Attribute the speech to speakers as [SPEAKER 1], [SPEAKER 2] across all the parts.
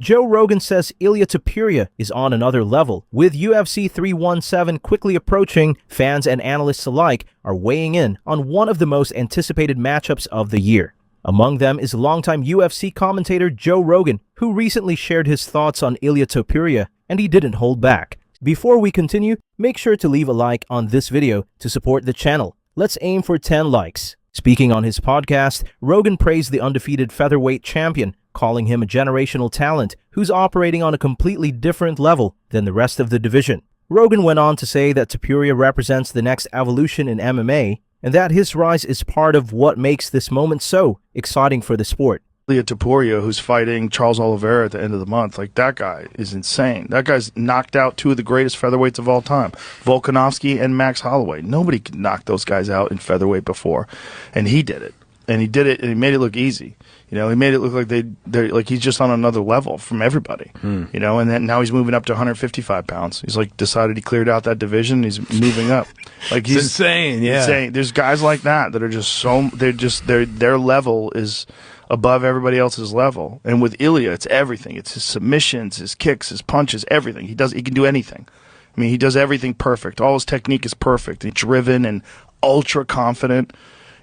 [SPEAKER 1] Joe Rogan says Ilia Topuria is on another level. With UFC 317 quickly approaching, fans and analysts alike are weighing in on one of the most anticipated matchups of the year. Among them is longtime UFC commentator Joe Rogan, who recently shared his thoughts on Ilia Topuria, and he didn't hold back. Before we continue, make sure to leave a like on this video to support the channel. Let's aim for 10 likes. Speaking on his podcast, Rogan praised the undefeated featherweight champion, calling him a generational talent who's operating on a completely different level than the rest of the division. Rogan went on to say that Topuria represents the next evolution in MMA and that his rise is part of what makes this moment so exciting for the sport.
[SPEAKER 2] Ilia Topuria, who's fighting Charles Oliveira at the end of the month, like, that guy is insane. That guy's knocked out two of the greatest featherweights of all time, Volkanovski and Max Holloway. Nobody could knock those guys out in featherweight before, and he did it. And he did it, and he made it look easy. You know, he made it look like they're like he's just on another level from everybody. You know, and then now he's moving up to 155 pounds. He's like decided he cleared out that division. He's moving up. Like, he's
[SPEAKER 3] insane. Yeah,
[SPEAKER 2] insane. There's guys like that are just so their level is above everybody else's level. And with Ilia, it's everything. It's his submissions, his kicks, his punches, everything. He can do anything. I mean, he does everything perfect. All his technique is perfect. He's driven and ultra confident.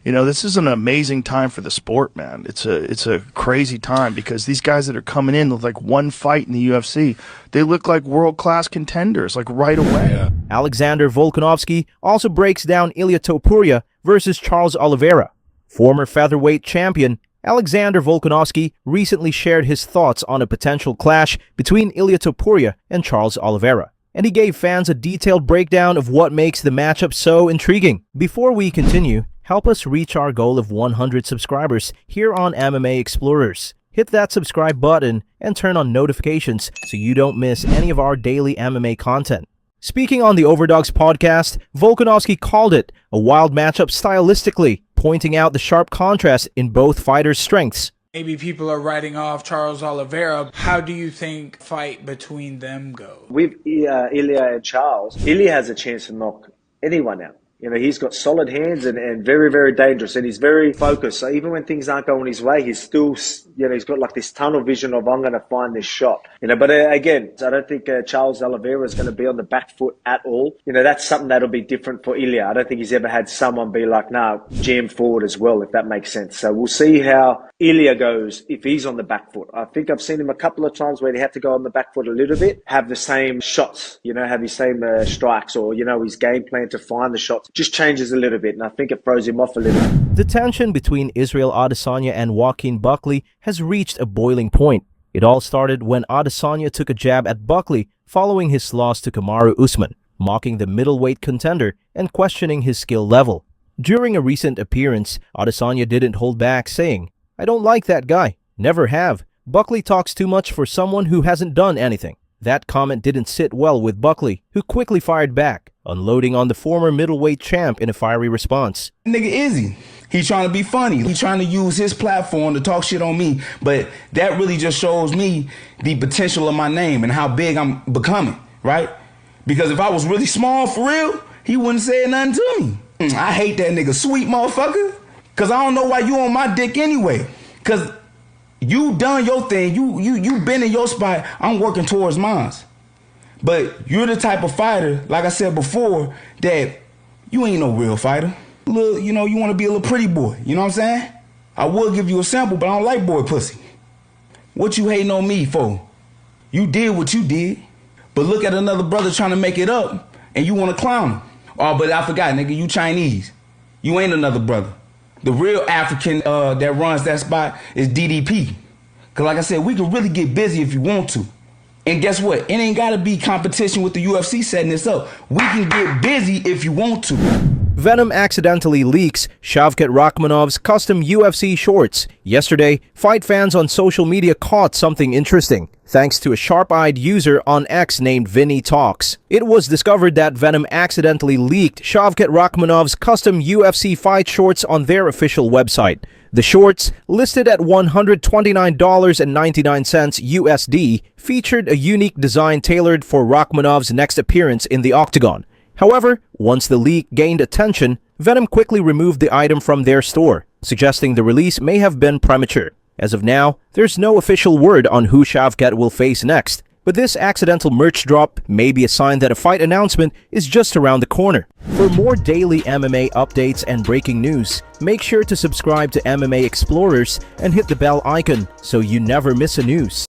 [SPEAKER 2] You know, this is an amazing time for the sport, man. It's a crazy time because these guys that are coming in with like one fight in the UFC, they look like world-class contenders, like right away.
[SPEAKER 3] Yeah.
[SPEAKER 1] Alexander Volkanovski also breaks down Ilia Topuria versus Charles Oliveira. Former featherweight champion Alexander Volkanovski recently shared his thoughts on a potential clash between Ilia Topuria and Charles Oliveira, and he gave fans a detailed breakdown of what makes the matchup so intriguing. Before we continue, help us reach our goal of 100 subscribers here on MMA Explorers. Hit that subscribe button and turn on notifications so you don't miss any of our daily MMA content. Speaking on the Overdogs podcast, Volkanovski called it a wild matchup stylistically, pointing out the sharp contrast in both fighters' strengths.
[SPEAKER 4] Maybe people are writing off Charles Oliveira. How do you think fight between them go?
[SPEAKER 5] With Ilia and Charles, Ilia has a chance to knock anyone out. You know, he's got solid hands and very, very dangerous, and he's very focused. So even when things aren't going his way, he's still, you know, he's got like this tunnel vision of, I'm going to find this shot. You know, but again, I don't think Charles Oliveira is going to be on the back foot at all. You know, that's something that'll be different for Ilia. I don't think he's ever had someone be like, nah, jam forward as well, if that makes sense. So we'll see how Ilia goes if he's on the back foot. I think I've seen him a couple of times where he had to go on the back foot a little bit, have the same shots, you know, have his same strikes, or, you know, his game plan to find the shots just changes a little bit, and I think it throws him off a little.
[SPEAKER 1] The tension between Israel Adesanya and Joaquin Buckley has reached a boiling point. It all started when Adesanya took a jab at Buckley following his loss to Kamaru Usman, mocking the middleweight contender and questioning his skill level. During a recent appearance, Adesanya didn't hold back, saying, "I don't like that guy. Never have. Buckley talks too much for someone who hasn't done anything." That comment didn't sit well with Buckley, who quickly fired back, unloading on the former middleweight champ in a fiery response.
[SPEAKER 3] Nigga Izzy, he's trying to be funny. He's trying to use his platform to talk shit on me, but that really just shows me the potential of my name and how big I'm becoming, right? Because if I was really small for real, he wouldn't say nothing to me. I hate that nigga, sweet motherfucker, because I don't know why you on my dick anyway, because you done your thing, you been in your spot, I'm working towards mine. But you're the type of fighter, like I said before, that you ain't no real fighter. Little, you know, you want to be a little pretty boy, you know what I'm saying? I will give you a sample, but I don't like boy pussy. What you hating on me for? You did what you did, but look at another brother trying to make it up, and you want to clown him. Oh, but I forgot, nigga, you Chinese. You ain't another brother. The real African that runs that spot is DDP. Because like I said, we can really get busy if you want to. And guess what? It ain't got to be competition with the UFC setting this up. We can get busy if you want to.
[SPEAKER 1] Venom accidentally leaks Shavkat Rakhmonov's custom UFC shorts. Yesterday, fight fans on social media caught something interesting, thanks to a sharp-eyed user on X named Vinny Talks. It was discovered that Venom accidentally leaked Shavkat Rakhmonov's custom UFC fight shorts on their official website. The shorts, listed at $129.99 USD, featured a unique design tailored for Rakhmonov's next appearance in the Octagon. However, once the leak gained attention, Venom quickly removed the item from their store, suggesting the release may have been premature. As of now, there's no official word on who Shavkat will face next, but this accidental merch drop may be a sign that a fight announcement is just around the corner. For more daily MMA updates and breaking news, make sure to subscribe to MMA Explorers and hit the bell icon so you never miss a news.